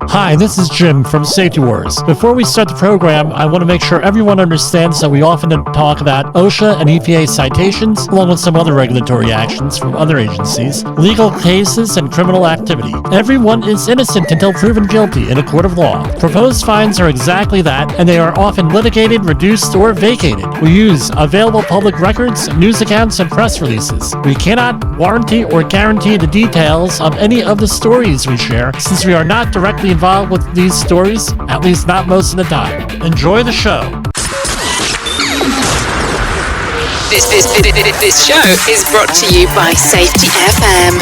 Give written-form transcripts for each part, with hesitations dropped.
Hi, this is Jim from Safety Wars. Before we start the program, I want to make sure everyone understands that we often talk about OSHA and EPA citations, along with some other regulatory actions from other agencies, legal cases, and criminal activity. Everyone is innocent until proven guilty in a court of law. Proposed fines are exactly that, and they are often litigated, reduced, or vacated. We use available public records, news accounts, and press releases. We cannot warranty or guarantee the details of any of the stories we share, since we are not directly involved with these stories, at least not most of the time. Enjoy the show. This show is brought to you by Safety FM.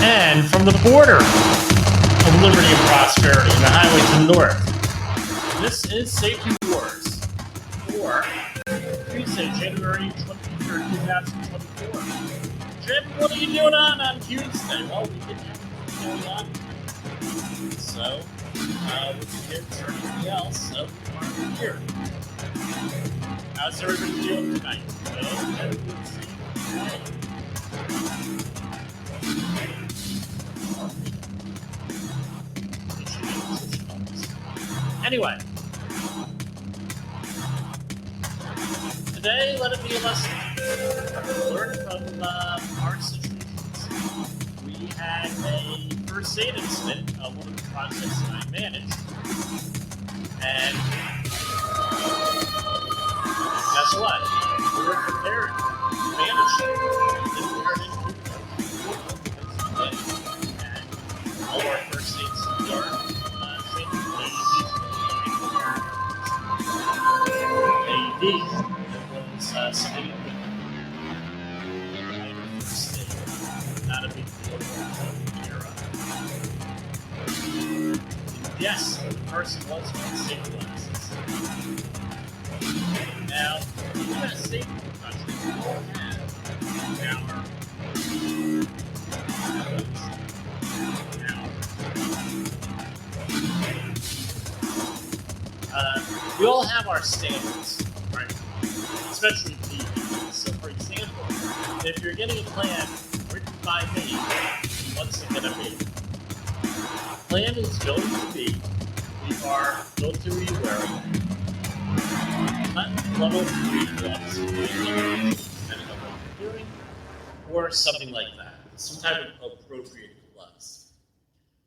And from the border of liberty and prosperity and the highway to the north, this is Safety Wars for Tuesday, January 23rd, 2024. Jim, what are you doing on Tuesday? Well, we didn't have anything going on. So, with kids or anything else, so we are here. How's everybody doing tonight? Everyone's safe. Anyway, today let it be a lesson. Learn from our situations. We had a first aid incident of one of the projects that I managed, and guess what? We were prepared to manage it. We didn't wear it and all our first aid CPR. AED that was staying with not a big deal era. Yes, the person was wearing safety glasses. Now, even as safety professionals, we all have we all have our standards, right? Especially PPE. So, for example, if you're getting a plan written by me, what's it going to be? The plan is going to be we are going to be wearing level 3 gloves, depending on what you're doing, or something like that. Some type of appropriate gloves.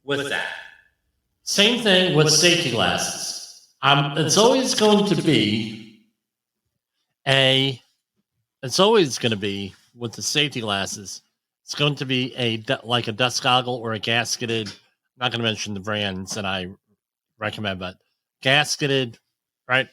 With that. Same thing with safety glasses. It's always going to be with the safety glasses. It's going to be like a dust goggle or a gasketed. I'm not going to mention the brands that I recommend, but gasketed, right?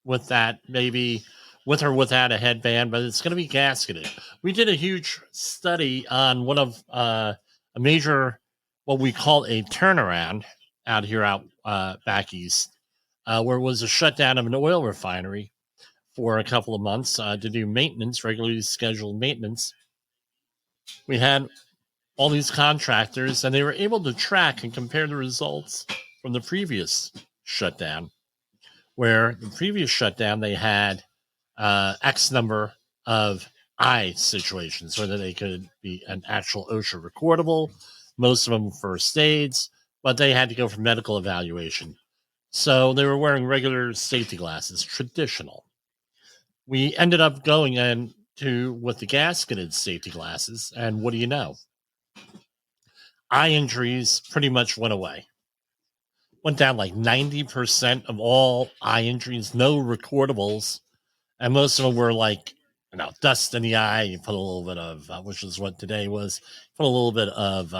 With that, maybe with or without a headband, but it's going to be gasketed. We did a huge study on one of a major, what we call a turnaround out here back east. Where it was a shutdown of an oil refinery for a couple of months to do maintenance, regularly scheduled maintenance. We had all these contractors, and they were able to track and compare the results from the previous shutdown, where the previous shutdown they had X number of eye situations, whether they could be an actual OSHA recordable, most of them first aids, but they had to go for medical evaluation. So they were wearing regular safety glasses, traditional. We ended up going with the gasketed safety glasses, and what do you know? Eye injuries pretty much went away. Went down like 90% of all eye injuries, no recordables, and most of them were like, dust in the eye. You put a little bit of, which is what today was, put a little bit of,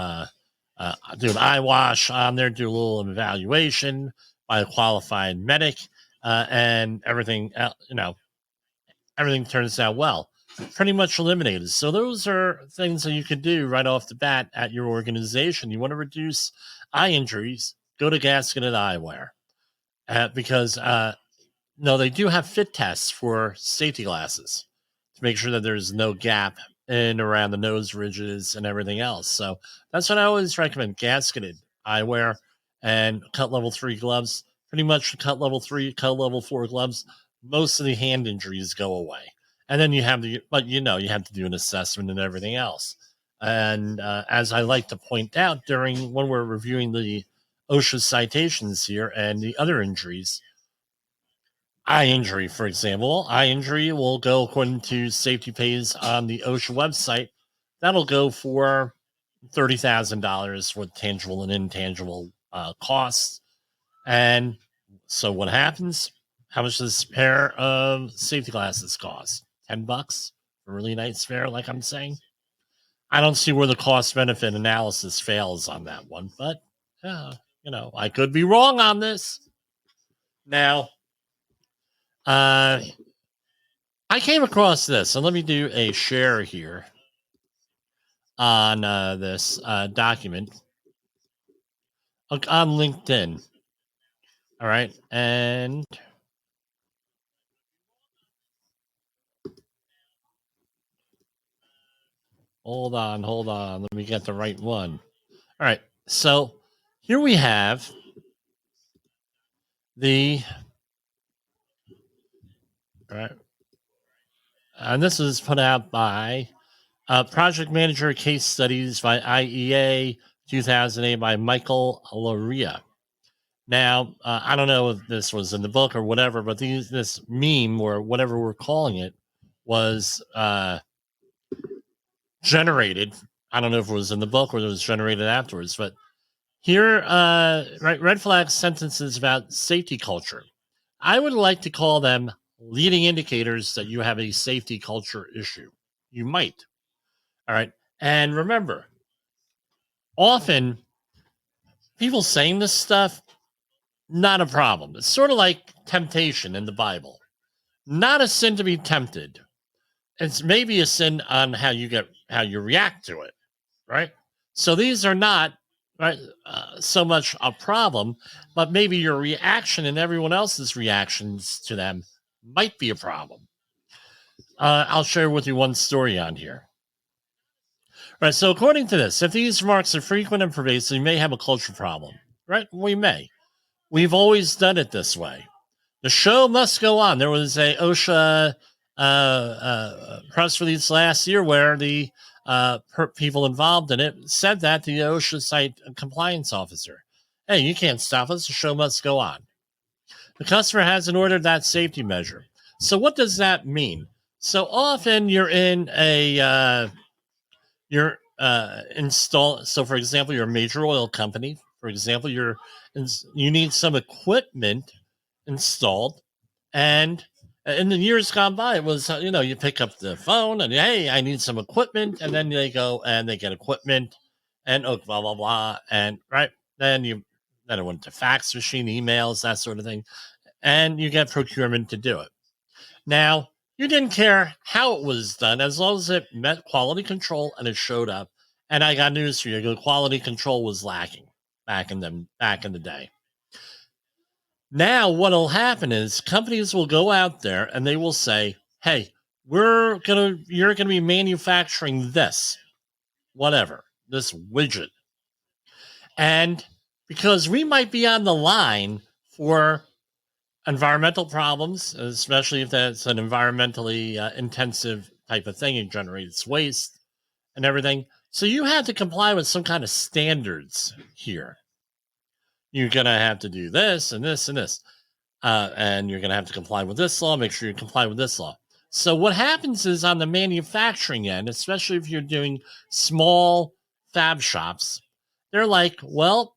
do an eye wash on there, do a little evaluation by a qualified medic, and everything, everything turns out well. Pretty much eliminated. So those are things that you can do right off the bat at your organization. You want to reduce eye injuries, go to gasketed eyewear, because they do have fit tests for safety glasses to make sure that there's no gap in around the nose ridges and everything else. So that's what I always recommend: gasketed eyewear and cut level 3 gloves. Pretty much cut level 3, cut level 4 gloves. Most of the hand injuries go away. And then you have you have to do an assessment and everything else. And as I like to point out when we're reviewing the OSHA citations here and the other injuries, eye injury, for example, eye injury will go according to safety pays on the OSHA website. That'll go for $30,000 with tangible and intangible costs. And so what happens? How much does a pair of safety glasses cost? $10 for a really nice pair, like I'm saying. I don't see where the cost benefit analysis fails on that one, but I could be wrong on this. Now, I came across this, and let me do a share here on this document on LinkedIn. All right, and hold on. Let me get the right one. All right, so here we have all right, and this is put out by Project Manager Case Studies by IEA 2008 by Michael Loria. Now, I don't know if this was in the book or whatever, but this meme or whatever we're calling it was generated. I don't know if it was in the book or it was generated afterwards, but here, red flag sentences about safety culture. I would like to call them leading indicators that you have a safety culture issue. You might. All right. And remember, often people saying this stuff, not a problem. It's sort of like temptation in the Bible. Not a sin to be tempted. It's maybe a sin on how you react to it, right? So these are not so much a problem, but maybe your reaction and everyone else's reactions to them might be a problem. I'll share with you one story on here. Right, so according to this, if these remarks are frequent and pervasive, you may have a culture problem, right? We may. We've always done it this way. The show must go on. There was a OSHA press release last year where the people involved in it said that to the OSHA site compliance officer. Hey, you can't stop us. The show must go on. The customer hasn't ordered that safety measure. So what does that mean? So often you're in a install. So for example, you're a major oil company. For example, you need some equipment installed, and in the years gone by, it was you pick up the phone and hey, I need some equipment, and then they go and they get equipment, and blah blah blah, and then it went to fax machine, emails, that sort of thing, and you get procurement to do it. Now, you didn't care how it was done as long as it met quality control and it showed up. And I got news for you: the quality control was lacking back in the day. Now, what'll happen is companies will go out there and they will say, "Hey, you're gonna be manufacturing this, whatever, this widget," and because we might be on the line for environmental problems, especially if that's an environmentally intensive type of thing, it generates waste and everything. So you have to comply with some kind of standards here. You're gonna have to do this and this and this. And you're going to have to comply with this law. Make sure you comply with this law. So what happens is on the manufacturing end, especially if you're doing small fab shops, they're like, well,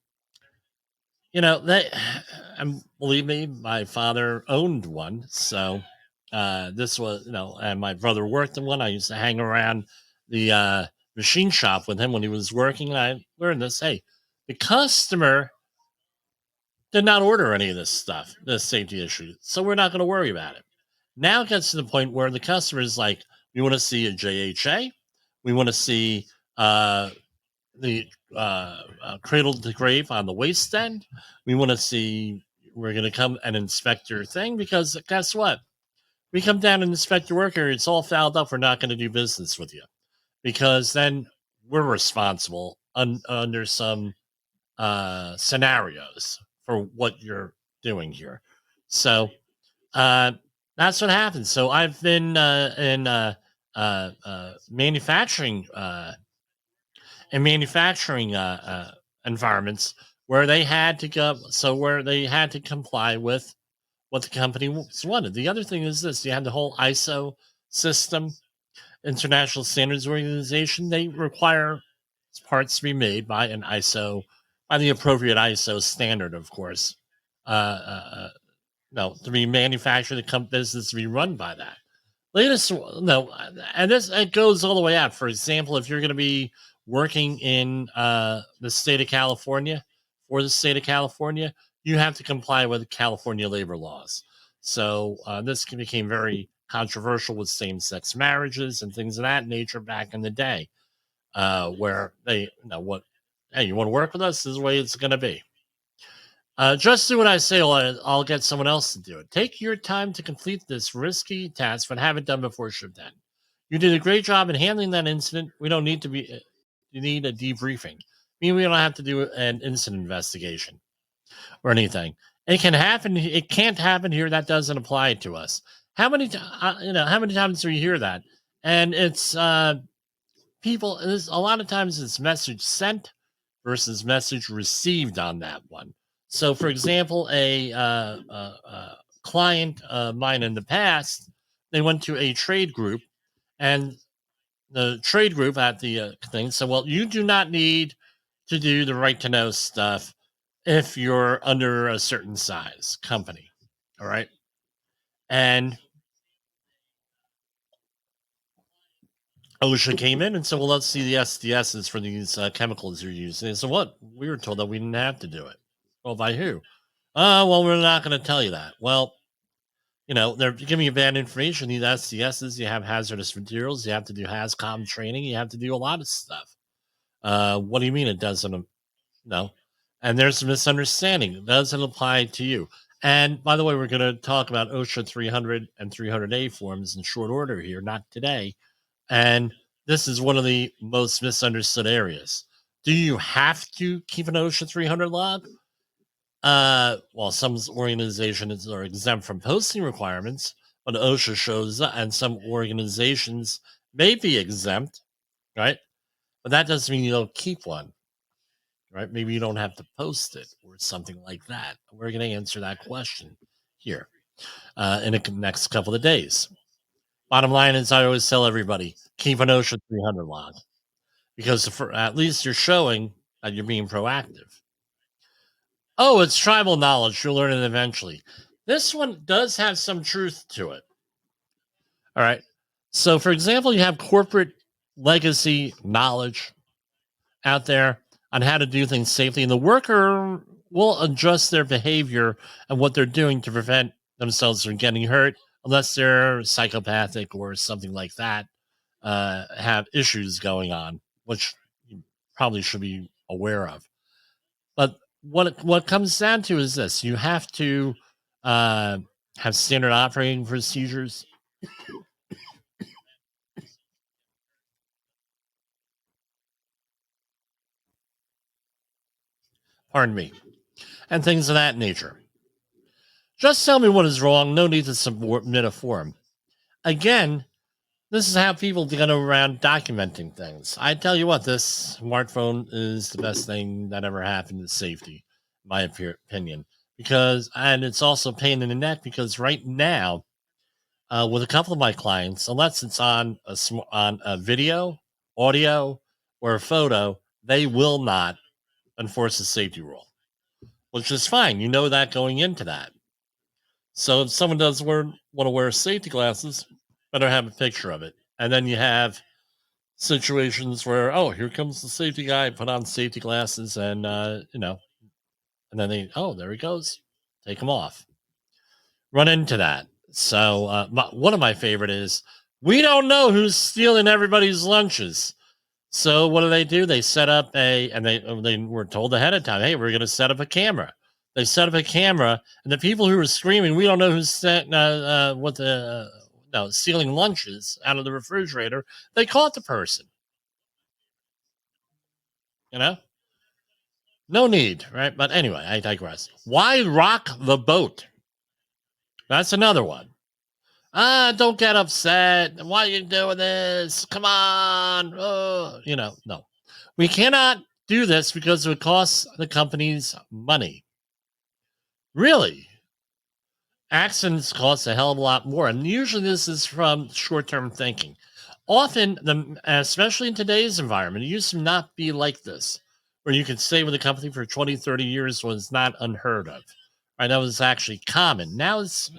and believe me, my father owned one. So this was, and my brother worked in one. I used to hang around the machine shop with him when he was working. And I learned this. Hey, the customer did not order any of this stuff, this safety issue. So we're not going to worry about it. Now it gets to the point where the customer is like, we want to see a JHA. We want to see the cradle to grave on the waste end. We want to see, we're going to come and inspect your thing because guess what? We come down and inspect your work area. It's all fouled up. We're not going to do business with you because then we're responsible under some scenarios for what you're doing here. So that's what happens. So I've been in manufacturing environments where they had to comply with what the company wanted. The other thing is this: you have the whole ISO system, International Standards Organization. They require parts to be made by the appropriate ISO standard, of course. To be manufactured, the business to be run by that. And it goes all the way out. For example, if you're going to be working in the state of California, you have to comply with California labor laws. So this became very controversial with same-sex marriages and things of that nature back in the day, where hey, you want to work with us? This is the way it's going to be. Just do what I say, I'll get someone else to do it. Take your time to complete this risky task, but have it done before shift end. You did a great job in handling that incident. We don't need you need a debriefing. We don't have to do an incident investigation or anything. It can happen. It can't happen here. That doesn't apply to us. How many times do we hear that? And it's people. A lot of times it's message sent versus message received on that one. So, for example, a client of mine in the past, they went to a trade group, and the trade group at the thing said, well, you do not need to do the right to know stuff if you're under a certain size company. All right. And OSHA came in and said, well, let's see the SDSs for these chemicals you're using. And so what? We were told that we didn't have to do it. Well, by who? Well, we're not going to tell you that. Well, they're giving you bad information. These SDSs, you have hazardous materials. You have to do HazCom training. You have to do a lot of stuff. What do you mean it doesn't? No. And there's a misunderstanding. It doesn't apply to you. And by the way, we're going to talk about OSHA 300 and 300A forms in short order here, not today. And this is one of the most misunderstood areas. Do you have to keep an OSHA 300 log? Well, some organizations are exempt from posting requirements, but OSHA shows that, and some organizations may be exempt, right? But that doesn't mean you don't keep one, right? Maybe you don't have to post it or something like that. We're going to answer that question here in the next couple of days. Bottom line is, I always tell everybody, keep an OSHA 300 log, because at least you're showing that you're being proactive. Oh, it's tribal knowledge. You'll learn it eventually. This one does have some truth to it. All right. So, for example, you have corporate legacy knowledge out there on how to do things safely, and the worker will adjust their behavior and what they're doing to prevent themselves from getting hurt, unless they're psychopathic or something like that, have issues going on, which you probably should be aware of. But what it comes down to is this: you have to have standard operating procedures. Pardon me. And things of that nature. Just tell me what is wrong. No need to submit a form. Again, this is how people get around documenting things. I tell you what, this smartphone is the best thing that ever happened to safety, in my opinion. And it's also a pain in the neck because right now, with a couple of my clients, unless it's on a video, audio, or a photo, they will not enforce a safety rule, which is fine. You know that going into that. So if someone does want to wear safety glasses, better have a picture of it. And then you have situations where, oh, here comes the safety guy, put on safety glasses, and and then there he goes, take them off. Run into that. So one of my favorite is, we don't know who's stealing everybody's lunches. So what do? They set up and they were told ahead of time, hey, we're going to set up a camera. They set up a camera, and the people who were screaming, we don't know who's stealing lunches out of the refrigerator, they caught the person. No need, right? But anyway, I digress. Why rock the boat? That's another one. Don't get upset. Why are you doing this? Come on. No. We cannot do this because it would cost the companies money. Really? Accidents cost a hell of a lot more. And usually this is from short-term thinking. Often, especially in today's environment, it used to not be like this, where you could stay with a company for 20, 30 years was not unheard of. Right? That was actually common. Now it's,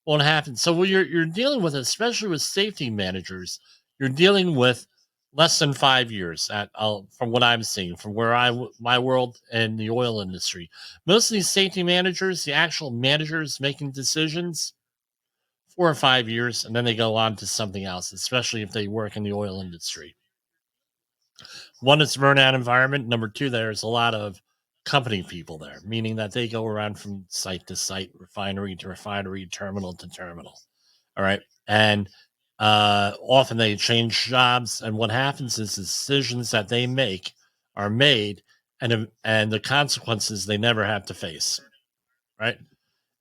won't happen. So what you're dealing with, especially with safety managers, you're dealing with less than 5 years from what I'm seeing, from my world and the oil industry. Most of these safety managers, the actual managers making decisions, 4 or 5 years, and then they go on to something else, especially if they work in the oil industry. One, it's a burnout environment. Number two, there's a lot of company people there, meaning that they go around from site to site, refinery to refinery, terminal to terminal. All right. And often they change jobs. And what happens is the decisions that they make are made, and the consequences they never have to face. Right.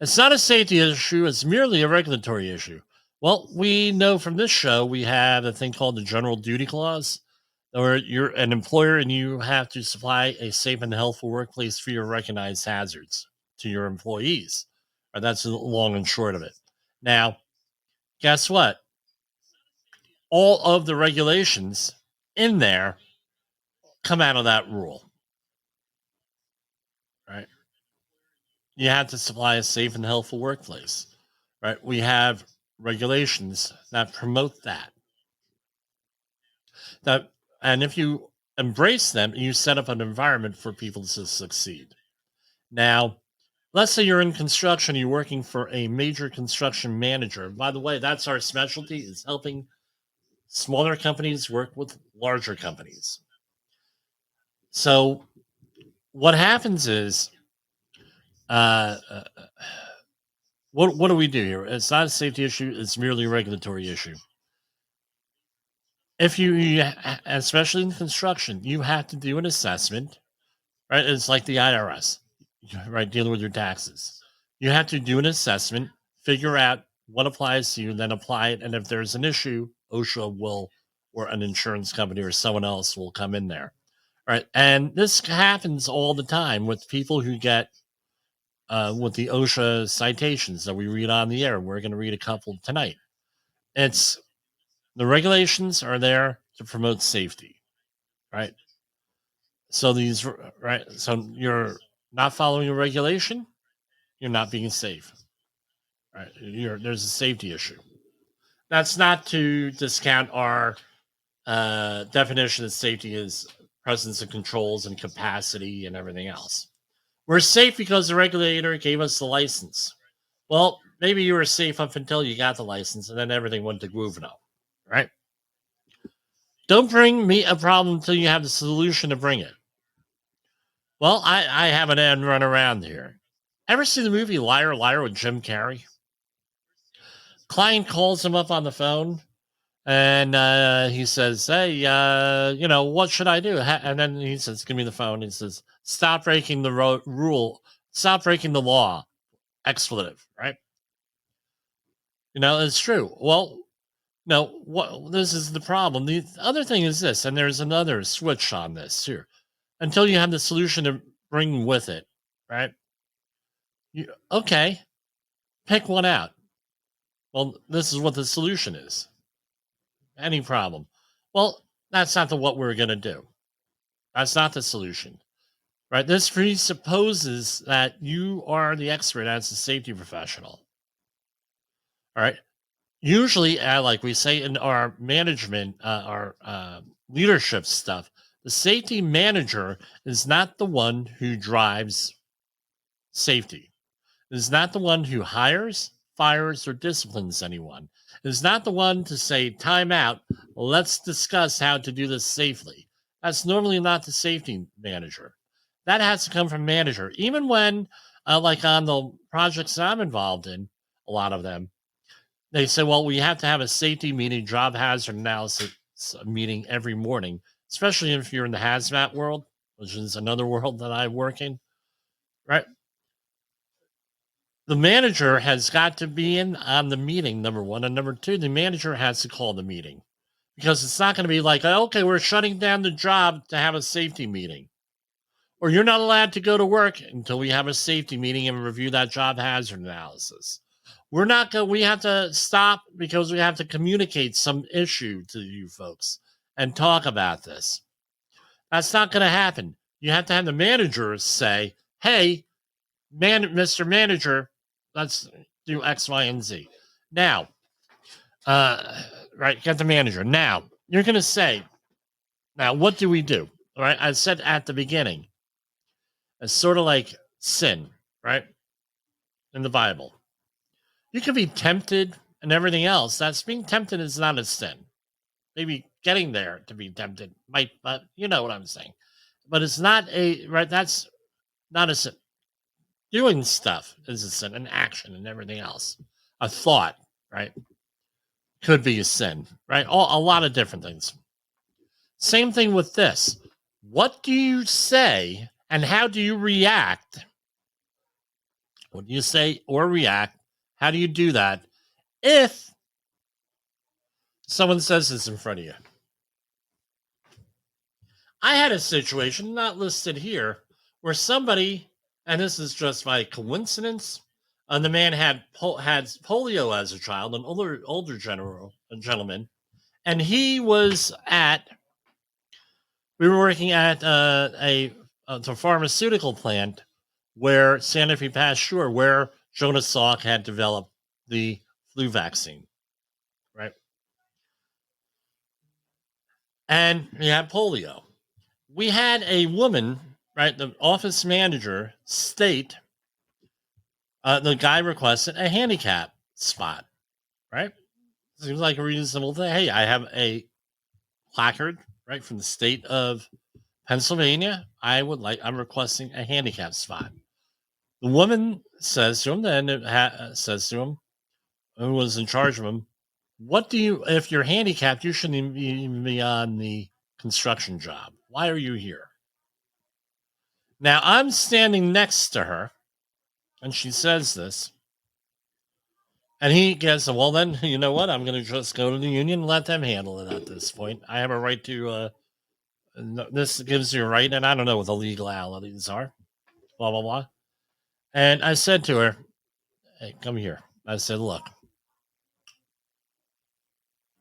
It's not a safety issue. It's merely a regulatory issue. Well, we know from this show, we have a thing called the General Duty Clause, where you're an employer and you have to supply a safe and healthful workplace for your recognized hazards to your employees. Right, that's the long and short of it. Now, guess what? All of the regulations in there come out of that rule. Right? You have to supply a safe and healthful workplace. Right? We have regulations that promote that. And if you embrace them, you set up an environment for people to succeed. Now, let's say you're in construction, you're working for a major construction manager. By the way, that's our specialty, is helping smaller companies work with larger companies. So what happens is, what do we do here? It's not a safety issue. It's merely a regulatory issue. If you, especially in construction, you have to do an assessment, right? It's like the IRS, right? Dealing with your taxes. You have to do an assessment, figure out what applies to you, then apply it. And if there's an issue, OSHA will, or an insurance company or someone else will come in there. All right. And this happens all the time with people who get with the OSHA citations that we read on the air. We're going to read a couple tonight. It's the regulations are there to promote safety, right? So so you're not following a regulation, you're not being safe, right? There's a safety issue. That's not to discount our definition of safety as presence of controls and capacity and everything else. We're safe because the regulator gave us the license. Well, maybe you were safe up until you got the license, and then everything went to Gruvno, right? Don't bring me a problem until you have the solution to bring it. Well, I have an end run around here. Ever see the movie Liar Liar with Jim Carrey? Client calls him up on the phone and he says, hey, what should I do? And then he says, give me the phone. He says, stop breaking the rule. Stop breaking the law. Expletive, right? It's true. Well, no, this is the problem. The other thing is this, and there's another switch on this here. Until you have the solution to bring with it, right? Okay, pick one out. Well, this is what the solution is. Any problem. Well, that's not what we're going to do. That's not the solution, right? This presupposes that you are the expert as a safety professional. All right. Usually, like we say in our management, our leadership stuff, the safety manager is not the one who drives safety. It is not the one who hires, fires, or disciplines anyone. It is not the one to say, time out, let's discuss how to do this safely. That's normally not the safety manager. That has to come from manager. Even when, like on the projects that I'm involved in, a lot of them, they say, well, we have to have a safety meeting, job hazard analysis meeting every morning, especially if you're in the hazmat world, which is another world that I work in, right? The manager has got to be in on the meeting, number one. And number two, the manager has to call the meeting because it's not going to be like, okay, we're shutting down the job to have a safety meeting. Or you're not allowed to go to work until we have a safety meeting and review that job hazard analysis. We have to stop because we have to communicate some issue to you folks and talk about this. That's not going to happen. You have to have the manager say, hey, Mr. Manager, let's do X, Y, and Z. Now, right, get the manager. Now, you're going to say, now, what do we do? All right, I said at the beginning, it's sort of like sin, right, in the Bible. You can be tempted and everything else. That's being tempted is not a sin. Maybe getting there to be tempted might, but you know what I'm saying. But it's not that's not a sin. Doing stuff is a sin, an action and everything else. A thought, right, could be a sin, right? A lot of different things. Same thing with this. What do you say and how do you react? What do you say or react? How do you do that if someone says this in front of you? I had a situation, not listed here, where somebody, and this is just by coincidence, the man had polio as a child, an older gentleman, and we were working at a pharmaceutical plant where Sanofi Pasteur, where Jonas Salk had developed the flu vaccine, right? And we had polio. We had a woman, right, the office manager state the guy requested a handicap spot, right? Seems like a reasonable thing. Hey, I have a placard, right, from the state of Pennsylvania. I'm requesting a handicap spot. The woman says to him, says to him, who was in charge of him, if you're handicapped, you shouldn't even be on the construction job. Why are you here? Now, I'm standing next to her, and she says this, and he gets, well, then, you know what? I'm going to just go to the union and let them handle it at this point. I have a right to, this gives you a right, and I don't know what the legalities are, blah, blah, blah. And I said to her, hey, come here. I said, look,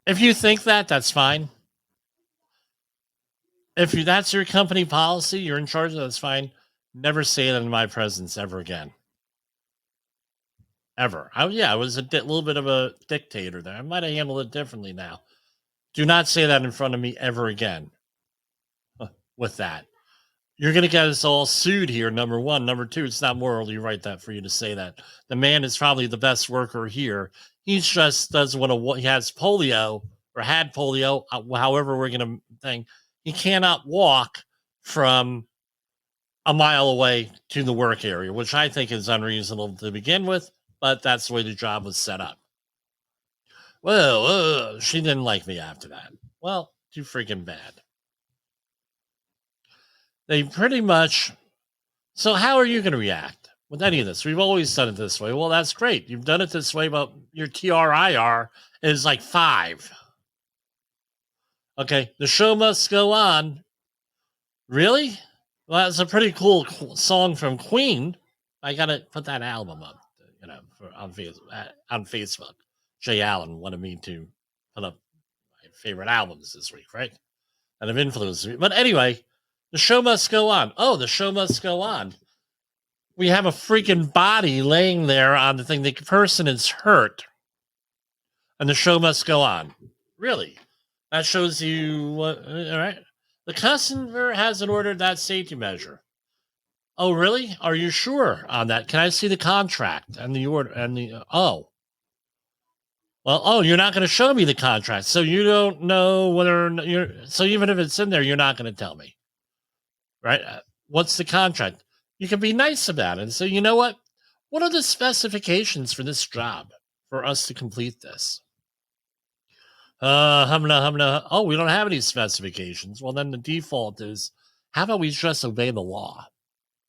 if you think that's fine. If that's your company policy, you're in charge of it, that's fine. Never say that in my presence ever again. Ever. I was a little bit of a dictator there. I might have handled it differently now. Do not say that in front of me ever again. With that. You're going to get us all sued here, number one. Number two, it's not morally right for you to say that. The man is probably the best worker here. He just doesn't want to, he has polio or had polio, however we're going to think. He cannot walk from a mile away to the work area, which I think is unreasonable to begin with, but that's the way the job was set up. Well, she didn't like me after that. Well, too freaking bad. They pretty much... So how are you going to react with any of this? We've always done it this way. Well, that's great. You've done it this way, but your TRIR is like 5. Okay, the show must go on. Really? Well, that's a pretty cool song from Queen. I got to put that album up, on Facebook. Jay Allen wanted me to put up my favorite albums this week, right? And have influenced me. But anyway, the show must go on. Oh, the show must go on. We have a freaking body laying there on the thing. The person is hurt. And the show must go on. Really? That shows you what, all right. The customer hasn't ordered that safety measure. Oh, really? Are you sure on that? Can I see the contract and the order and the Well, you're not going to show me the contract, so you don't know whether or not so even if it's in there, you're not going to tell me. Right? What's the contract? You can be nice about it and say, you know what? What are the specifications for this job for us to complete this? Oh, we don't have any specifications. Well, then the default is, how about we just obey the law?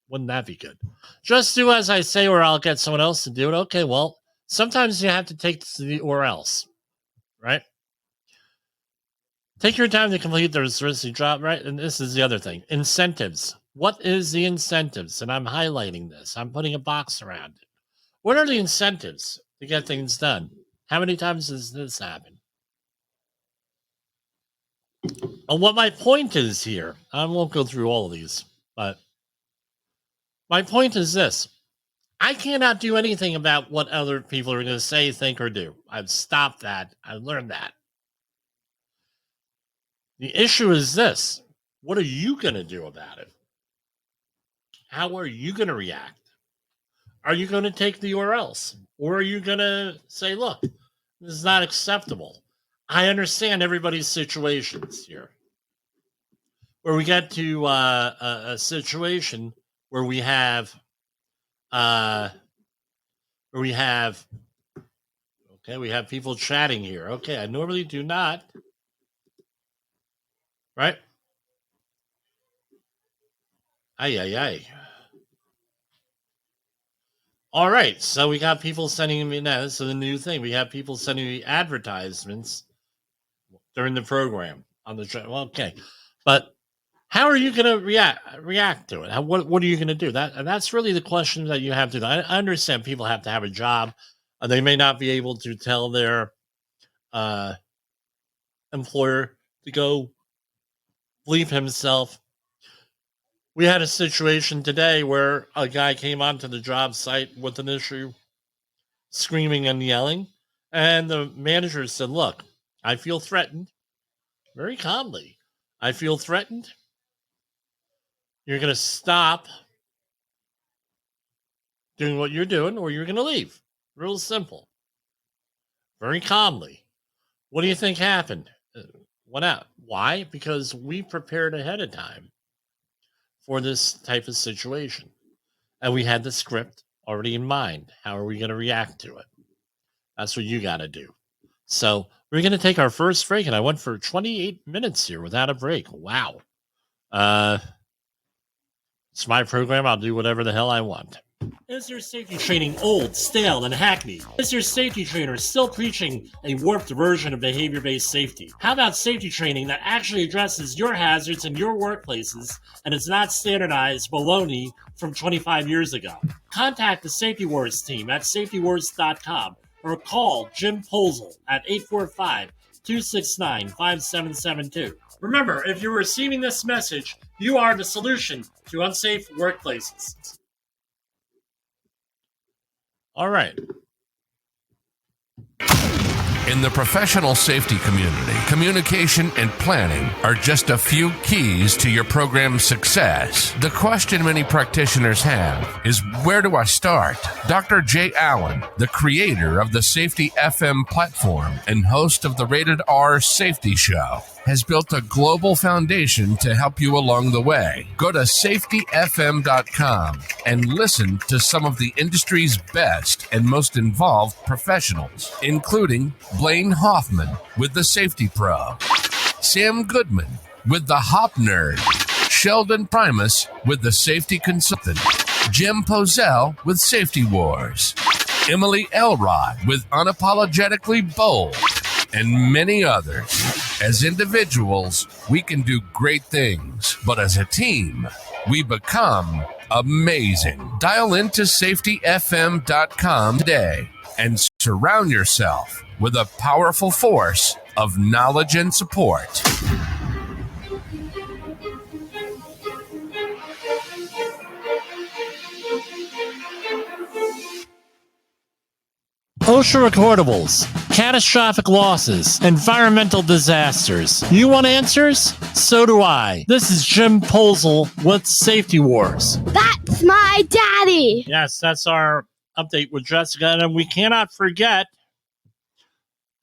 Wouldn't that be good? Just do as I say, or I'll get someone else to do it. Okay, well, sometimes you have to take the or else, right? Take your time to complete the risky job, right? And this is the other thing. Incentives. What is the incentives? And I'm highlighting this. I'm putting a box around it. What are the incentives to get things done? How many times has this happened? And what my point is here, I won't go through all of these, but my point is this. I cannot do anything about what other people are going to say, think, or do. I've stopped that. I've learned that. The issue is this. What are you going to do about it? How are you going to react? Are you going to take the or else? Or are you going to say, look, this is not acceptable? I understand everybody's situations here. Where we get to a situation where we have we have people chatting here. Okay, I normally do not. Right? Ay. All right, so we got people sending me now. This is the new thing. We have people sending me advertisements during the program on the show. Well, okay, but how are you going to react to it? What are you going to do? That's really the question that you have to do. I understand people have to have a job. They may not be able to tell their employer to go bleep himself. We had a situation today where a guy came onto the job site with an issue, screaming and yelling, and the manager said, look, I feel threatened, very calmly. I feel threatened. You're going to stop doing what you're doing, or you're going to leave. Real simple. Very calmly. What do you think happened? Went out. Why? Because we prepared ahead of time for this type of situation. And we had the script already in mind. How are we going to react to it? That's what you got to do. So we're going to take our first break, and I went for 28 minutes here without a break. Wow. It's my program. I'll do whatever the hell I want. Is your safety training old, stale, and hackneyed? Is your safety trainer still preaching a warped version of behavior-based safety? How about safety training that actually addresses your hazards in your workplaces and is not standardized baloney from 25 years ago? Contact the Safety Wars team at safetywars.com or call Jim Posel at 845-269-5772. Remember, if you're receiving this message, you are the solution to unsafe workplaces. All right. In the professional safety community, communication and planning are just a few keys to your program's success. The question many practitioners have is, where do I start? Dr. Jay Allen, the creator of the Safety FM platform and host of the Rated R Safety Show, has built a global foundation to help you along the way. Go to safetyfm.com and listen to some of the industry's best and most involved professionals, including Blaine Hoffman with the Safety Pro, Sam Goodman with the Hop Nerd, Sheldon Primus with the Safety Consultant, Jim Pozell with Safety Wars, Emily Elrod with Unapologetically Bold, and many others. As individuals, we can do great things, but as a team, we become amazing. Dial into safetyfm.com today and surround yourself with a powerful force of knowledge and support. OSHA recordables, catastrophic losses, environmental disasters. You want answers? So do I. This is Jim Posel with Safety Wars. That's my daddy. Yes, that's our update with Jessica, and we cannot forget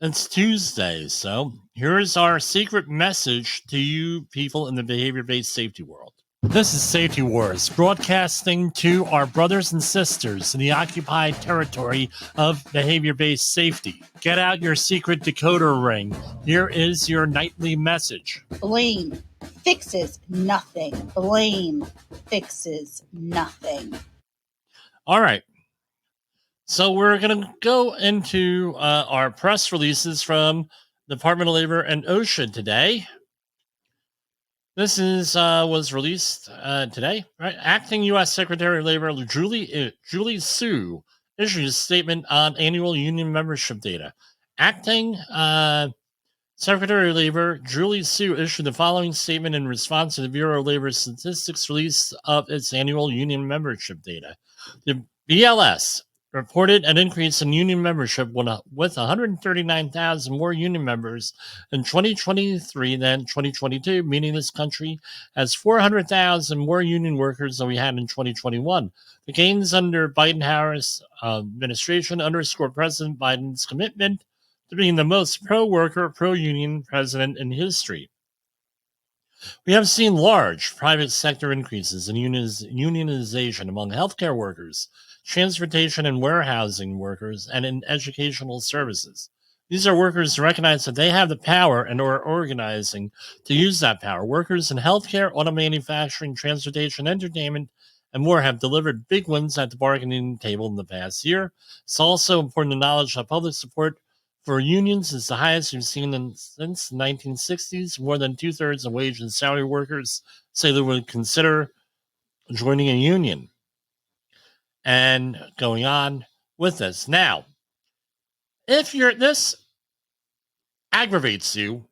it's Tuesday, so here's our secret message to you people in the behavior-based safety world. This is Safety Wars, broadcasting to our brothers and sisters in the occupied territory of behavior-based safety. Get out your secret decoder ring. Here is your nightly message. Blame fixes nothing. Blame fixes nothing. All right. So we're going to go into our press releases from the Department of Labor and OSHA today. This is was released today, right? Acting U.S. Secretary of Labor Julie Su issued a statement on annual union membership data. Acting Secretary of Labor Julie Su issued the following statement in response to the Bureau of Labor Statistics release of its annual union membership data. The BLS reported an increase in union membership with 139,000 more union members in 2023 than 2022, meaning this country has 400,000 more union workers than we had in 2021. The gains under Biden-Harris administration underscore President Biden's commitment to being the most pro-worker, pro-union president in history. We have seen large private sector increases in unionization among healthcare workers, transportation and warehousing workers, and in educational services. These are workers who recognize that they have the power and are organizing to use that power. Workers in healthcare, auto manufacturing, transportation, entertainment, and more have delivered big wins at the bargaining table in the past year. It's also important to acknowledge that public support for unions is the highest we've seen since the 1960s. More than two-thirds of wage and salary workers say they would consider joining a union. And going on with this. Now, if this aggravates you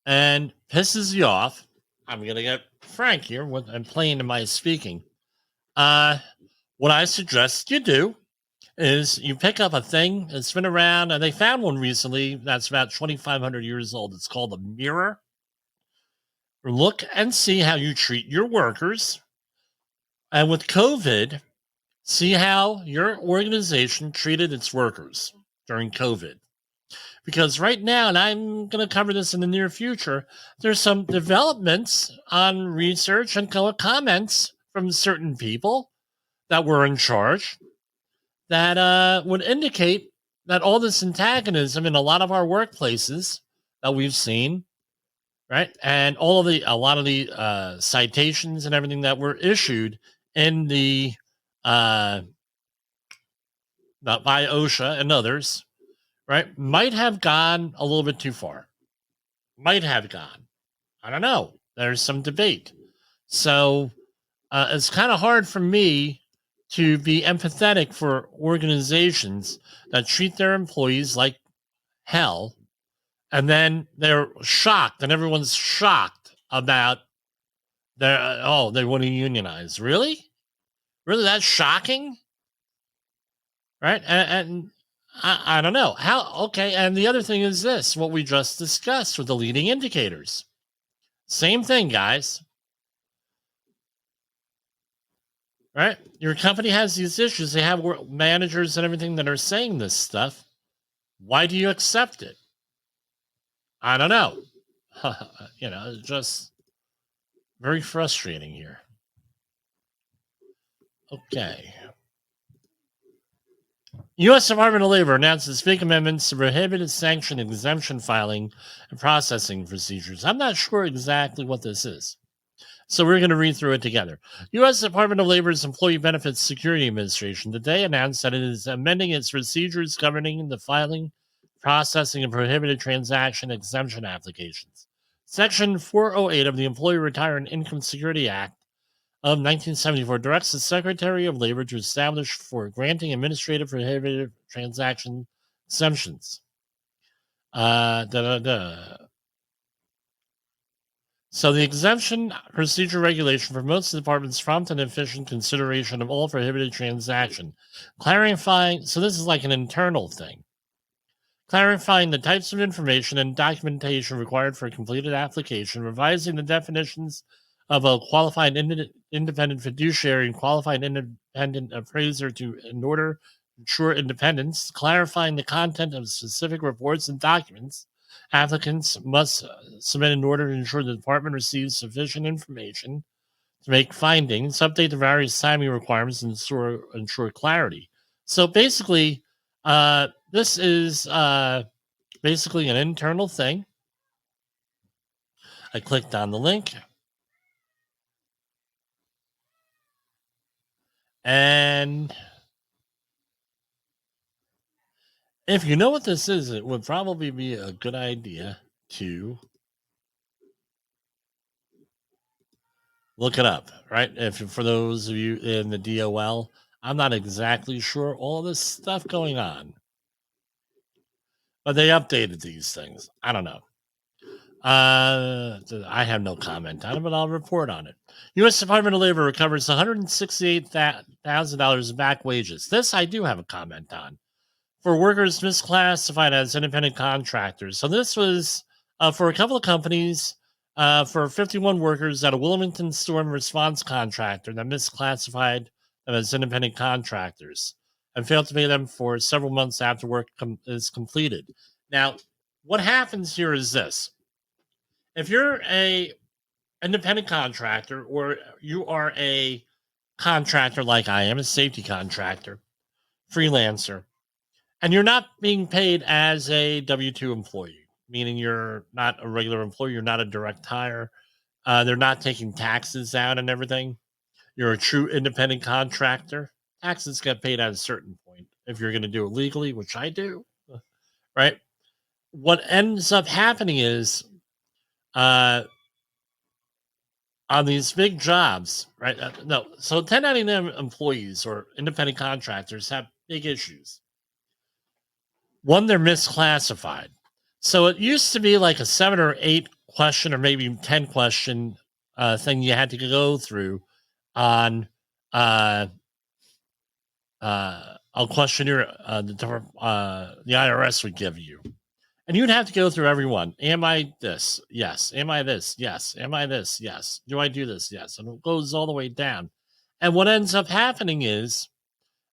and pisses you off, I'm going to get frank here when I'm playing to my speaking. What I suggest you do is you pick up a thing that's been around, and they found one recently that's about 2,500 years old. It's called a mirror. Look and see how you treat your workers. And with COVID, see how your organization treated its workers during COVID. Because right now, and I'm going to cover this in the near future, there's some developments on research and comments from certain people that were in charge that would indicate that all this antagonism in a lot of our workplaces that we've seen, right, and a lot of the citations and everything that were issued in the by OSHA and others, right, might have gone a little bit too far. Might have gone. I don't know. There's some debate. So it's kind of hard for me to be empathetic for organizations that treat their employees like hell, and then they're shocked, and everyone's shocked about they want to unionize. Really? Really, that's shocking? Right? And I don't know. Okay, and the other thing is this, what we just discussed with the leading indicators. Same thing, guys. Right? Your company has these issues. They have managers and everything that are saying this stuff. Why do you accept it? I don't know. It's just very frustrating here. Okay. U.S. Department of Labor announces big amendments to prohibited sanction exemption filing and processing procedures. I'm not sure exactly what this is, so we're going to read through it together. U.S. Department of Labor's Employee Benefits Security Administration today announced that it is amending its procedures governing the filing, processing, and prohibited transaction exemption applications. Section 408 of the Employee Retirement Income Security Act of 1974 directs the Secretary of Labor to establish for granting administrative prohibited transaction exemptions. So the exemption procedure regulation promotes the department's prompt and efficient consideration of all prohibited transaction, clarifying. So this is like an internal thing, clarifying the types of information and documentation required for a completed application, revising the definitions of a qualified independent fiduciary and qualified independent appraiser in order to ensure independence, clarifying the content of specific reports and documents applicants must submit in order to ensure the department receives sufficient information to make findings, update the various timing requirements, and ensure clarity. So basically, this is basically an internal thing. I clicked on the link. And if you know what this is, it would probably be a good idea to look it up, right? For those of you in the DOL, I'm not exactly sure all this stuff going on, but they updated these things. I don't know. I have no comment on it, but I'll report on it. U.S. Department of Labor recovers $168,000 in back wages. This I do have a comment on. For workers misclassified as independent contractors. So this was for a couple of companies, for 51 workers at a Wilmington storm response contractor that misclassified them as independent contractors and failed to pay them for several months after work is completed. Now, what happens here is this. If you're a independent contractor or you are a contractor like I am, a safety contractor, freelancer, and you're not being paid as a W-2 employee, meaning you're not a regular employee, you're not a direct hire, they're not taking taxes out and everything, you're a true independent contractor, taxes get paid at a certain point if you're going to do it legally, which I do, right? What ends up happening is on these big jobs, right? So 1099 employees or independent contractors have big issues. One, they're misclassified. So it used to be like a 7 or 8 question or maybe 10 question thing you had to go through on a questionnaire the IRS would give you. And you'd have to go through every one. Am I this? Yes. Am I this? Yes. Am I this? Yes. Do I do this? Yes. And it goes all the way down. And what ends up happening is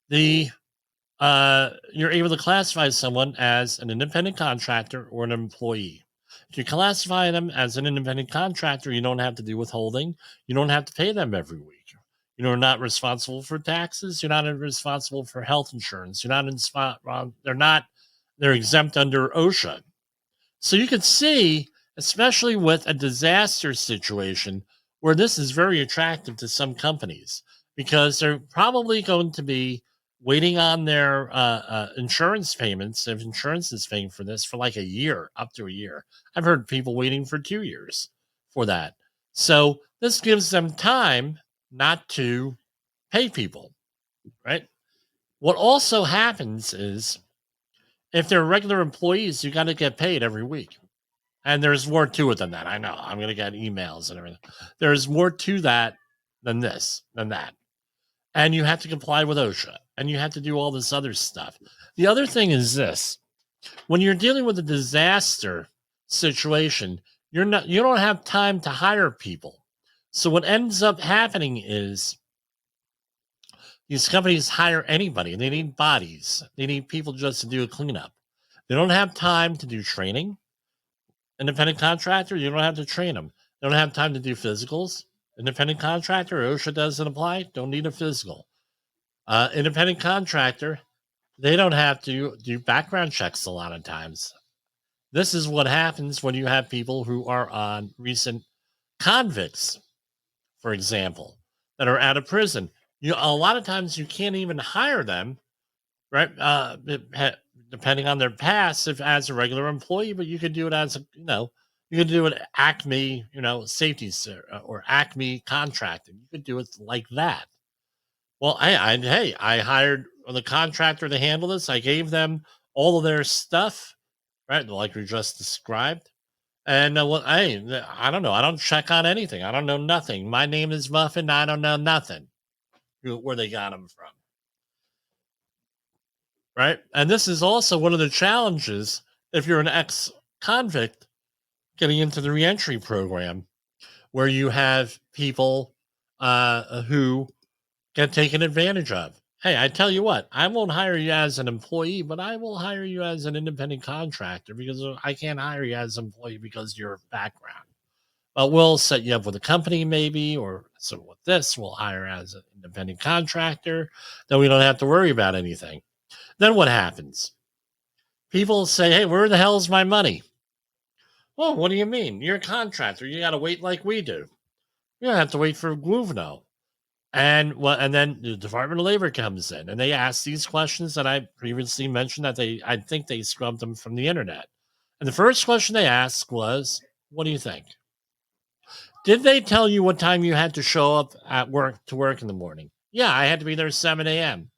you're able to classify someone as an independent contractor or an employee. If you classify them as an independent contractor, you don't have to do withholding. You don't have to pay them every week. You're not responsible for taxes. You're not responsible for health insurance. They're exempt under OSHA. So you can see, especially with a disaster situation, where this is very attractive to some companies because they're probably going to be waiting on their insurance payments, if insurance is paying for this, for like a year, up to a year. I've heard people waiting for 2 years for that. So this gives them time not to pay people, right? What also happens is if they're regular employees, you got to get paid every week. And there's more to it than that. I know. I'm going to get emails and everything. There's more to that than that. And you have to comply with OSHA. and you have to do all this other stuff. The other thing is this: when you're dealing with a disaster situation, you don't have time to hire people. So what ends up happening is these companies hire anybody. They need bodies. They need people just to do a cleanup. They don't have time to do training. Independent contractor, you don't have to train them. They don't have time to do physicals. Independent contractor, OSHA doesn't apply. Don't need a physical. Independent contractor, they don't have to do background checks a lot of times. This is what happens when you have people who are on recent convicts, for example, that are out of prison. A lot of times you can't even hire them, right? Depending on their past, if as a regular employee, but you could do it as you could do it Acme, safety or Acme contracting. You could do it like that. Well, I hired the contractor to handle this. I gave them all of their stuff, right? Like we just described. And I don't know. I don't check on anything. I don't know nothing. My name is Muffin. I don't know nothing. Where they got them from. Right? And this is also one of the challenges if you're an ex-convict getting into the reentry program, where you have people who get taken advantage of. Hey, I tell you what, I won't hire you as an employee, but I will hire you as an independent contractor because I can't hire you as an employee because of your background. But we'll set you up with a company maybe, or so with this, we'll hire as an independent contractor. Then we don't have to worry about anything. Then what happens? People say, hey, where the hell is my money? Well, what do you mean? You're a contractor. You got to wait like we do. You don't have to wait for Guvno. And then the Department of Labor comes in and they ask these questions that I previously mentioned that I think they scrubbed them from the internet. And the first question they asked was, what do you think? Did they tell you what time you had to show up at work to work in the morning? Yeah, I had to be there 7 a.m.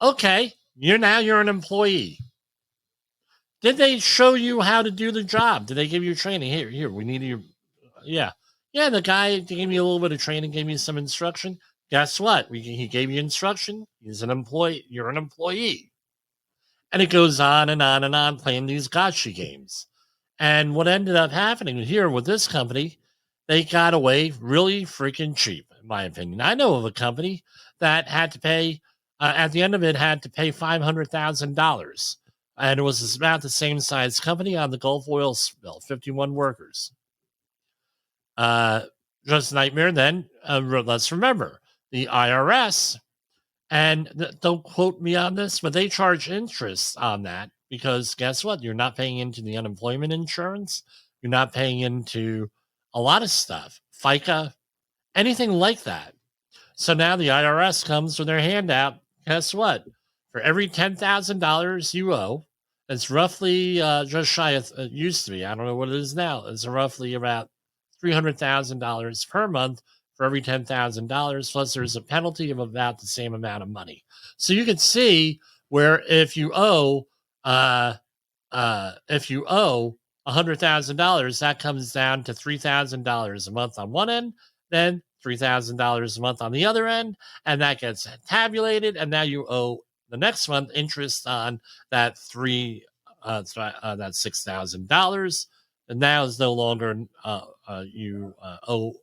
Okay, you're an employee. Did they show you how to do the job? Did they give you training? Here, we need you. Yeah, the guy gave me a little bit of training, gave me some instruction. Guess what? He gave you instruction. He's an employee. You're an employee. And it goes on and on and on, playing these gotcha games. And what ended up happening here with this company, they got away really freaking cheap, in my opinion. I know of a company that had to pay, at the end of it, had to pay $500,000. And it was about the same size company on the Gulf oil spill, 51 workers. Just a nightmare. Then let's remember the IRS, and don't quote me on this, but they charge interest on that because guess what? You're not paying into the unemployment insurance. You're not paying into a lot of stuff, FICA, anything like that. So now the IRS comes with their hand out. Guess what? For every $10,000 you owe, it's roughly just shy of it used to be. I don't know what it is now. It's roughly about $300,000 per month for every $10,000. Plus, there's a penalty of about the same amount of money. So you can see where if you owe $100,000, that comes down to $3,000 a month on one end, then $3,000 a month on the other end, and that gets tabulated, and now you owe the next month interest on that that $6,000, and now it's no longer you owe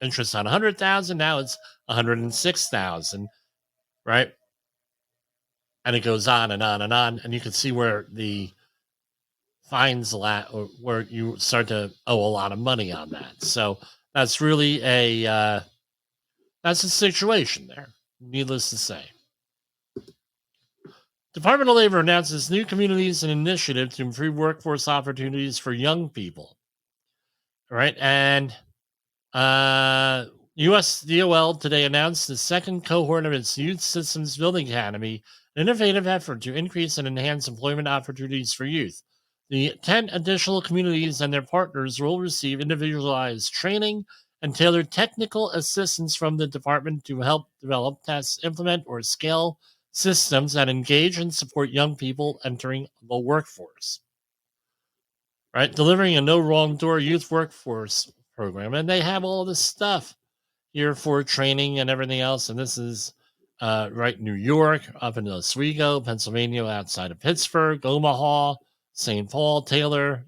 interest on $100,000. Now it's $106,000, right? And it goes on and on and on, and you can see where the fines a lot, or where you start to owe a lot of money on that. So that's really that's a situation there, needless to say. Department of Labor announces new communities and initiative to improve workforce opportunities for young people. All right, and U.S. DOL today announced the second cohort of its Youth Systems Building Academy, an innovative effort to increase and enhance employment opportunities for youth. The 10 additional communities and their partners will receive individualized training and tailored technical assistance from the department to help develop, test, implement, or scale systems that engage and support young people entering the workforce. Right? Delivering a no wrong door youth workforce program. And they have all this stuff here for training and everything else. And this is right, New York, up in Oswego, Pennsylvania, outside of Pittsburgh, Omaha, St. Paul, Taylor,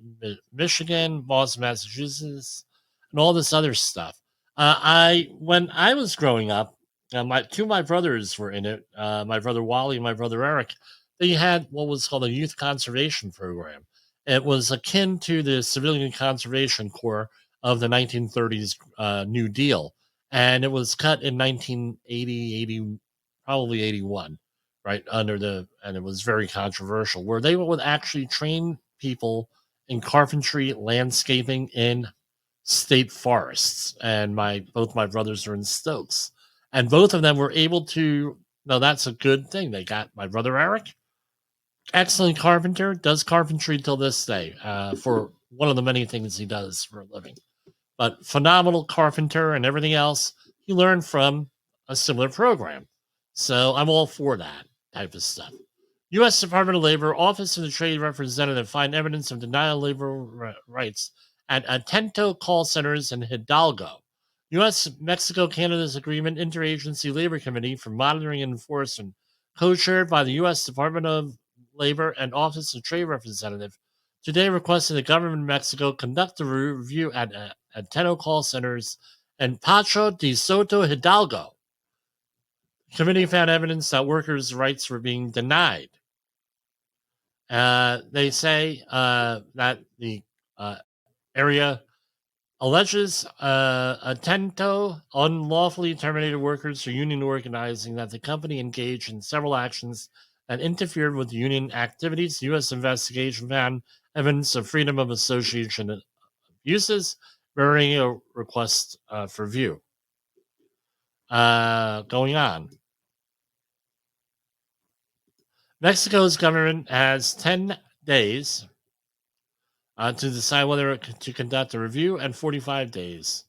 Michigan, Boston, Massachusetts, and all this other stuff. When I was growing up, two of my brothers were in it. My brother Wally and my brother Eric. They had what was called a youth conservation program. It was akin to the Civilian Conservation Corps of the 1930s New Deal, and it was cut in 1980, 80, probably 81, right and it was very controversial, where they would actually train people in carpentry, landscaping in state forests. And both my brothers are in Stokes, and both of them were able to. Now that's a good thing. They got my brother Eric, excellent carpenter, does carpentry till this day, for one of the many things he does for a living. But phenomenal carpenter and everything else he learned from a similar program. So I'm all for that type of stuff. U.S. Department of Labor, Office of the Trade Representative find evidence of denial of labor rights at Atento call centers in Hidalgo. U.S.-Mexico Canada's Agreement Interagency Labor Committee for Monitoring and Enforcement, co-chaired by the U.S. Department of Labor and Office of Trade Representative, today requested the government of Mexico conduct a review at Atento call centers in Pacho de Soto, Hidalgo. The committee found evidence that workers' rights were being denied. They say that the area alleges Atento unlawfully terminated workers for union organizing, that the company engaged in several actions that interfered with union activities. The U.S. investigation found evidence of freedom of association abuses, bearing a request for review. Going on. Mexico's government has 10 days to decide whether to conduct a review, and 45 days.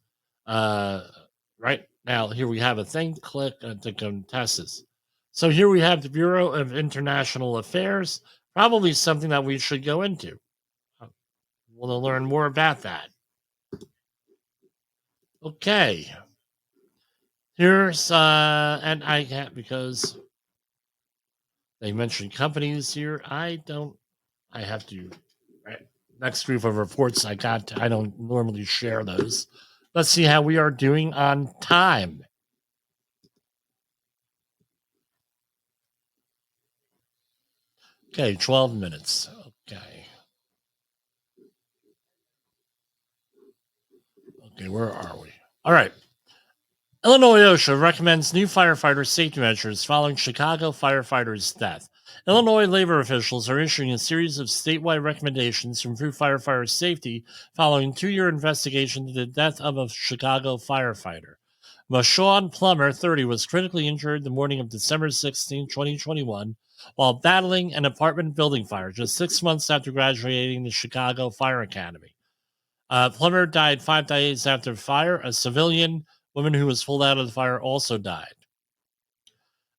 Right now, here we have a thing, click to contest this. So here we have the Bureau of International Affairs, probably something that we should go into. We'll learn more about that. Okay. Here's, and I can't, because they mentioned companies here. I have to, right, next group of reports I don't normally share those. Let's see how we are doing on time. Okay, 12 minutes. Okay. Okay, where are we? All right. Illinois OSHA recommends new firefighter safety measures following Chicago firefighter's death. Illinois labor officials are issuing a series of statewide recommendations to improve firefighter safety following a 2-year investigation into the death of a Chicago firefighter. Marshawn Plummer, 30, was critically injured the morning of December 16, 2021, while battling an apartment building fire just 6 months after graduating the Chicago Fire Academy. Plummer died 5 days after the fire. A civilian woman who was pulled out of the fire also died.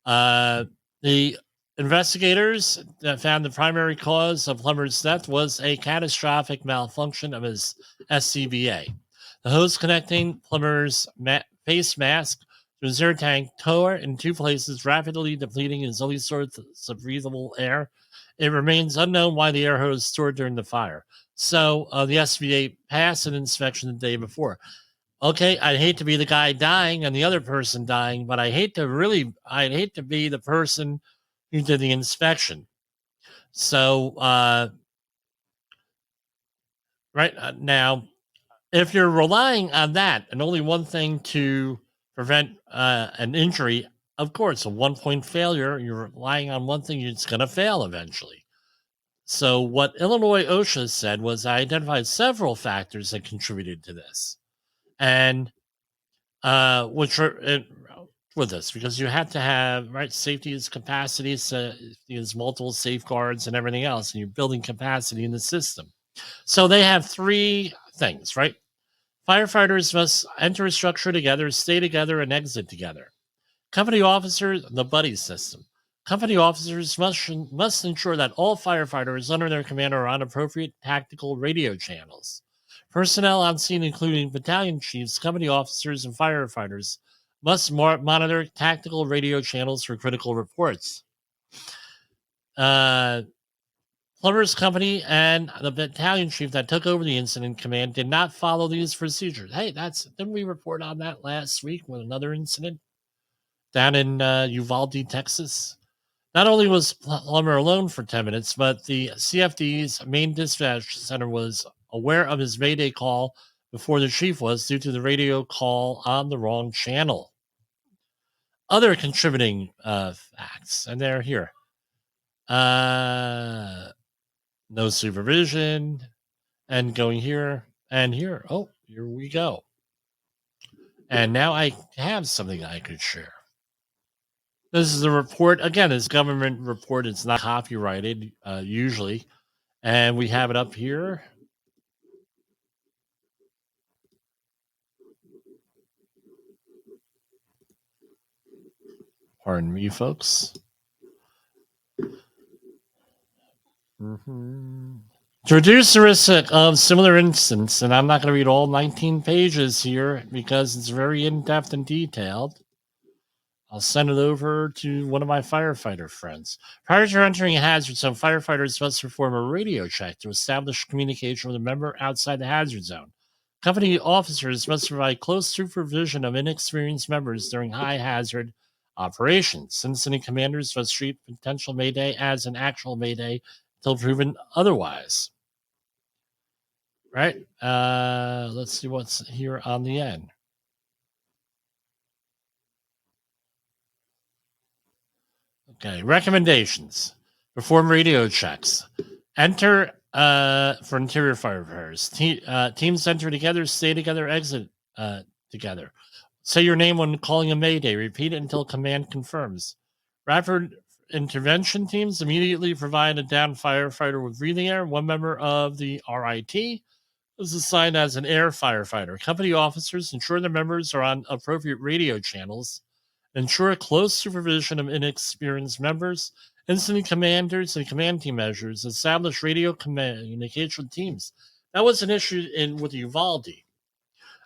The investigators that found the primary cause of Plummer's death was a catastrophic malfunction of his SCBA. The hose connecting Plummer's face mask to his air tank tore in 2 places, rapidly depleting his only source of breathable air. It remains unknown why the air hose stored during the fire. So the SCBA passed an inspection the day before. Okay, I'd hate to be the guy dying and the other person dying, but I'd hate to be the person who did the inspection. So, now, if you're relying on that and only one thing to prevent an injury, of course, a 1-point failure, you're relying on one thing, it's going to fail eventually. So what Illinois OSHA said was, I identified several factors that contributed to this. And which are with this, because you have to have, right, safety is capacity, is multiple safeguards and everything else, and you're building capacity in the system. So they have 3 things, right? Firefighters must enter a structure together, stay together, and exit together. Company officers, the buddy system. Company officers must ensure that all firefighters under their command are on appropriate tactical radio channels. Personnel on scene, including battalion chiefs, company officers, and firefighters, must monitor tactical radio channels for critical reports. Plumber's Company and the battalion chief that took over the incident command did not follow these procedures. Hey, didn't we report on that last week with another incident down in Uvalde, Texas? Not only was Plummer alone for 10 minutes, but the CFD's main dispatch center was aware of his Mayday call before the chief was due to the radio call on the wrong channel. Other contributing facts, and they're here. No supervision, and going here and here. Oh, here we go. And now I have something I could share. This is a report. Again, it's government report. It's not copyrighted, usually. And we have it up here. Pardon me, folks. To reduce the risk of similar incidents, and I'm not going to read all 19 pages here because it's very in-depth and detailed, I'll send it over to one of my firefighter friends. Prior to entering a hazard zone, firefighters must perform a radio check to establish communication with a member outside the hazard zone. Company officers must provide close supervision of inexperienced members during high-hazard operations. Incident commanders must treat potential Mayday as an actual Mayday until proven otherwise. Right? Let's see what's here on the end. Okay, recommendations. Perform radio checks. Enter for interior firefighters. Teams enter together, stay together, exit together. Say your name when calling a Mayday. Repeat it until command confirms. Rapid intervention teams immediately provide a downed firefighter with breathing air. One member of the RIT is assigned as an air firefighter. Company officers ensure their members are on appropriate radio channels. Ensure close supervision of inexperienced members. Incident commanders and command team measures. Establish radio communication teams. That was an issue with Uvalde.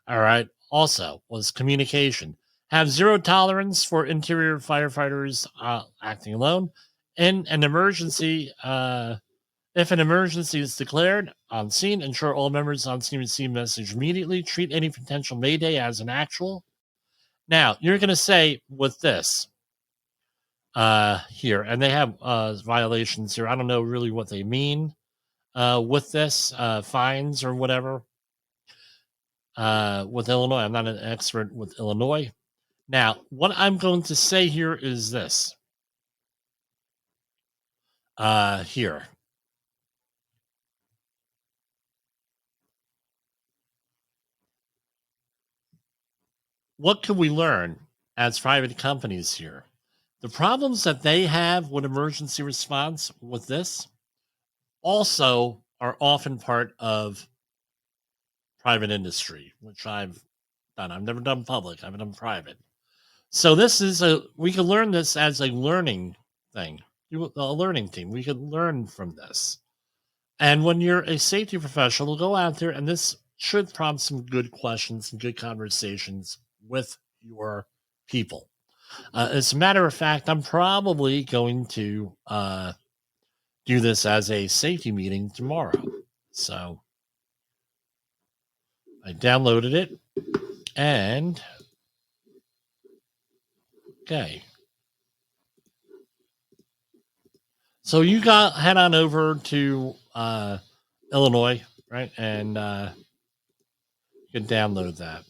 All right. Also was communication. Have zero tolerance for interior firefighters acting alone. In an emergency, if an emergency is declared on scene, ensure all members on scene receive message immediately. Treat any potential Mayday as an actual. Now, you're going to say with this here, and they have violations here. I don't know really what they mean with this, fines or whatever. With Illinois, I'm not an expert with Illinois. Now, what I'm going to say here is this. Here. What can we learn as private companies here? The problems that they have with emergency response with this also are often part of private industry, which I've done. I've never done public. I've done private. So this is we can learn this as a learning thing, a learning team. We can learn from this. And when you're a safety professional, go out there, and this should prompt some good questions and good conversations with your people. As a matter of fact, I'm probably going to do this as a safety meeting tomorrow. So I downloaded it, and okay. So you head on over to Illinois, right? And you can download that.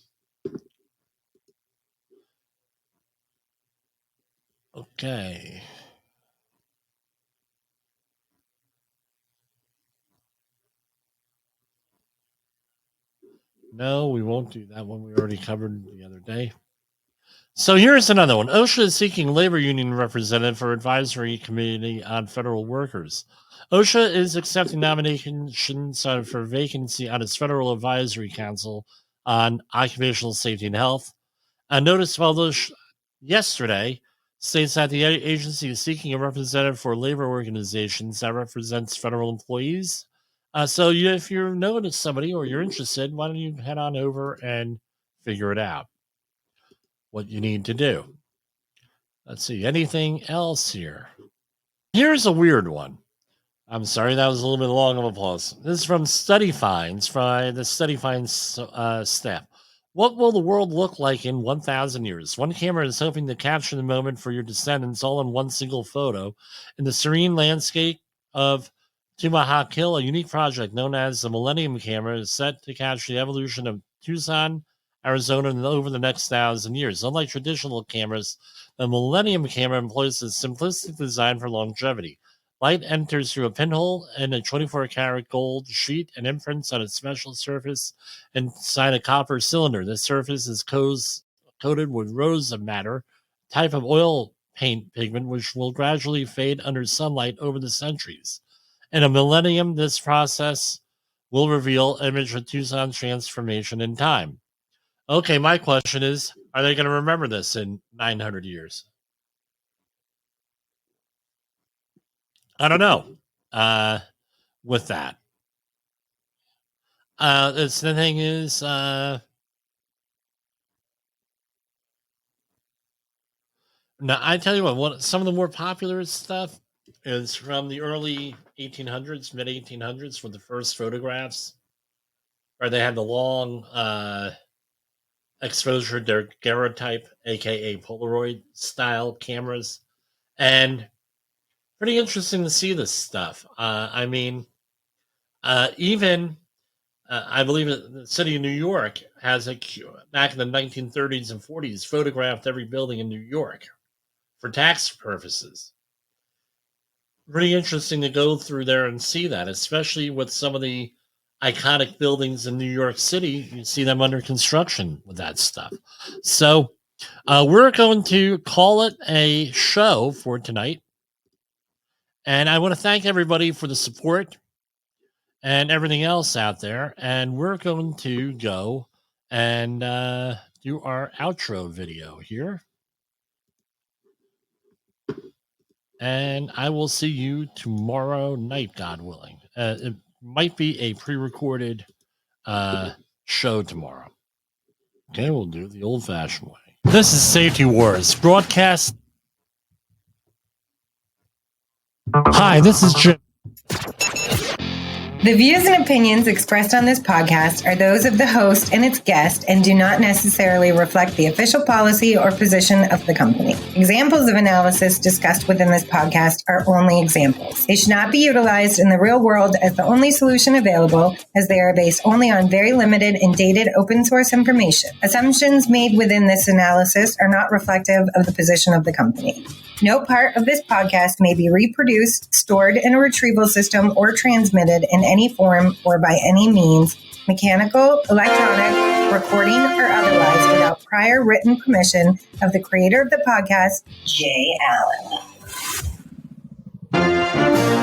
Okay. No, we won't do that one. We already covered the other day. So here's another one. OSHA is seeking labor union representative for advisory committee on federal workers. OSHA is accepting nominations for vacancy on its federal advisory council on occupational safety and health. A notice published yesterday states that the agency is seeking a representative for labor organizations that represents federal employees. So if you notice somebody or you're interested, why don't you head on over and figure it out? what you need to do. Let's see, anything else here? Here's a weird one. I'm sorry, that was a little bit long of a pause. This is from Study Finds, from the Study Finds staff. What will the world look like in 1,000 years? One camera is hoping to capture the moment for your descendants all in one single photo. In the serene landscape of Tomahawk Hill, a unique project known as the Millennium Camera is set to capture the evolution of Tucson, Arizona over the next 1,000 years. Unlike traditional cameras, the Millennium Camera employs a simplistic design for longevity. Light enters through a pinhole in a 24-karat gold sheet and imprints on a special surface inside a copper cylinder. This surface is coated with rose madder, a type of oil paint pigment which will gradually fade under sunlight over the centuries. In a millennium, this process will reveal an image of Tucson's transformation in time. Okay, my question is, are they going to remember this in 900 years? I don't know. With that, the thing is, now I tell you what, some of the more popular stuff is from the early 1800s, mid 1800s, with the first photographs, where they had the long exposure daguerreotype, aka Polaroid style cameras, and pretty interesting to see this stuff. I mean, even I believe the city of New York has back in the 1930s and 40s photographed every building in New York for tax purposes. Pretty interesting to go through there and see that, especially with some of the iconic buildings in New York City. You see them under construction with that stuff. So we're going to call it a show for tonight. And I want to thank everybody for the support and everything else out there. And we're going to go and do our outro video here. And I will see you tomorrow night, God willing. It might be a pre-recorded show tomorrow. Okay, we'll do it the old-fashioned way. This is Safety Wars, broadcast. Hi, this is Jim. The views and opinions expressed on this podcast are those of the host and its guest and do not necessarily reflect the official policy or position of the company. Examples of analysis discussed within this podcast are only examples. They should not be utilized in the real world as the only solution available, as they are based only on very limited and dated open source information. Assumptions made within this analysis are not reflective of the position of the company. No part of this podcast may be reproduced, stored in a retrieval system, or transmitted in any form or by any means, mechanical, electronic, recording, or otherwise, without prior written permission of the creator of the podcast, Jay Allen.